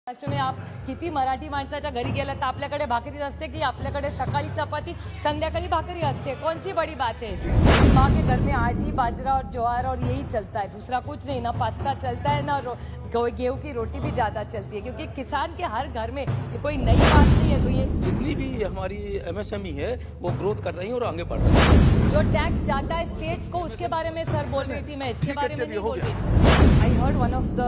महाराष्ट्र में आप किती मराठी माणसाच्या घरी गेलात तर आपल्याकडे भाकरी असते की आपल्याकडे सकाळी चपाती संध्याकाळी भाकरी असते? कौन सी बड़ी बात है इसमें? माँ के घर में आज ही बाजरा और ज्वार और यही चलता है, दूसरा कुछ नहीं। ना पास्ता चलता है ना गेहूं की रोटी भी ज्यादा चलती है, क्योंकि किसान के हर घर में ये कोई नई बात नहीं है। तो ये जितनी भी हमारी एमएसएमई है वो ग्रोथ कर रही है और आगे बढ़ रही है। जो टैक्स जाता है स्टेट्स को, उसके बारे में सर बोल रही थी, मैं इसके बारे में नहीं बोल रही थी। I heard one of the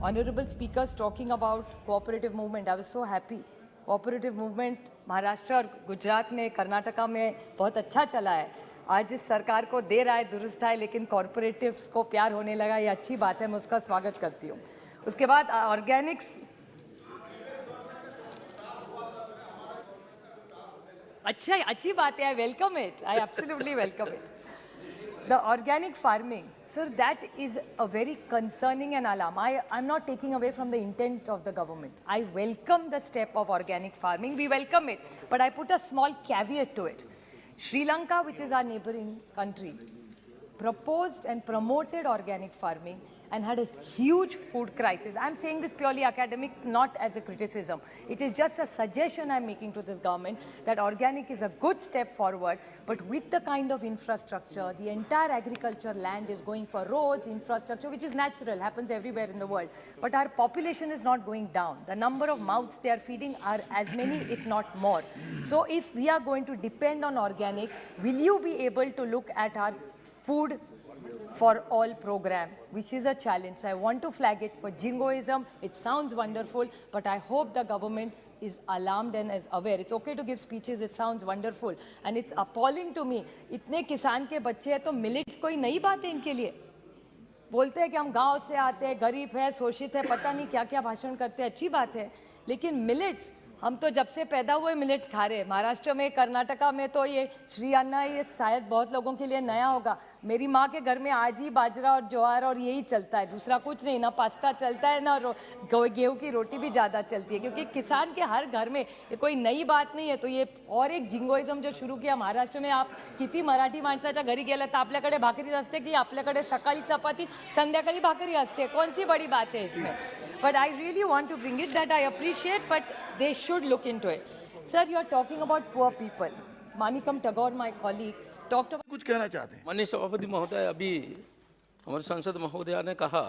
honorable speakers talking about cooperative movement. I was so happy. Cooperative movement Maharashtra और गुजरात में, कर्नाटका में बहुत अच्छा चला है। आज इस सरकार को दे रहा है, दुरुस्त है, लेकिन कॉर्पोरेटिव्स को प्यार होने लगा, ये अच्छी बात है, मैं उसका स्वागत करती हूँ। उसके बाद ऑर्गेनिक्स, अच्छी बात है, I welcome it, I absolutely welcome it. The organic farming, sir, that is a very concerning and alarm. I'm not taking away from the intent of the government. I welcome the step of organic farming. We welcome it. But I put a small caveat to it. Sri Lanka, which is our neighboring country, proposed and promoted organic farming and had a huge food crisis. I'm saying this purely academic, not as a criticism. It is just a suggestion I'm making to this government that organic is a good step forward, but with the kind of infrastructure, the entire agriculture land is going for roads, infrastructure, which is natural, happens everywhere in the world. But our population is not going down. The number of mouths they are feeding are as many, if not more. So if we are going to depend on organic, will you be able to look at our food for all program, which is a challenge? So I want to flag it for jingoism. It sounds wonderful, but I hope the government is alarmed and is aware. It's okay to give speeches, it sounds wonderful, and it's appalling to me. इतने किसान के बच्चे हैं तो millets कोई नई बात है इनके लिए? बोलते हैं कि हम गांव से आते हैं, गरीब है, शोषित है, पता नहीं क्या क्या भाषण करते हैं, अच्छी बात है, लेकिन मिलेट्स, हम तो जब से पैदा हुए मिलेट्स खा रहे हैं। महाराष्ट्र में, कर्नाटका में तो ये श्री अन्ना, ये शायद बहुत लोगों के लिए नया होगा। मेरी माँ के घर में आज ही बाजरा और ज्वार और यही चलता है, दूसरा कुछ नहीं। ना पास्ता चलता है ना गेहूं की रोटी भी ज़्यादा चलती है, क्योंकि किसान के हर घर में ये कोई नई बात नहीं है। तो ये और एक जिंगोइझम जो शुरू किया महाराष्ट्र में, आप किती मराठी माणसाच्या घरी गेलात तर आपल्याकडे भाकरी असते की आपल्याकडे सकाळी चपाती संध्याकाळी भाकरी असते? कौन सी बड़ी बात है इसमें? But I really want to bring it that I appreciate, but they should look into it. Sir, you are talking about poor people. Manikam Tagore, my colleague, talked about... कुछ कहना चाहते हैं? माननीय सभापति महोदय, अभी हमारे सांसद महोदया ने कहा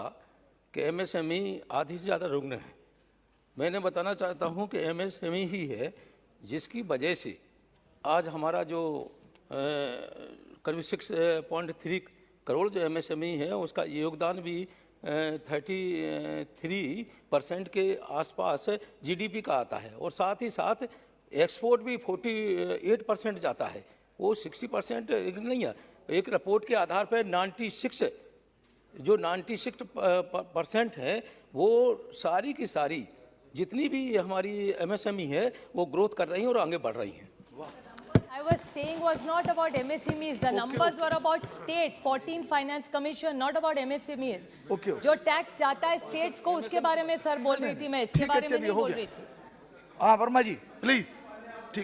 कि एमएसएमई आधी से ज़्यादा रुग्ण है। मैंने बताना चाहता हूं कि एमएसएमई ही है जिसकी वजह से आज हमारा जो करीब 6.3 करोड़ जो एमएसएमई है उसका योगदान भी 33% के आसपास जीडीपी का आता है, और साथ ही साथ एक्सपोर्ट भी 48% जाता है। वो 60% नहीं है। एक रिपोर्ट के आधार पर 96% है, वो सारी की सारी जितनी भी हमारी एमएसएमई है वो ग्रोथ कर रही हैं और आगे बढ़ रही हैं। I was saying was not about MSMEs. The numbers were about state, 14 Finance Commission, not about MSMEs. जो टैक्स जाता है स्टेट्स को, उसके बारे में सर बोल रही थी, मैं इसके बारे में नहीं बोल रही थी। वर्मा जी प्लीज।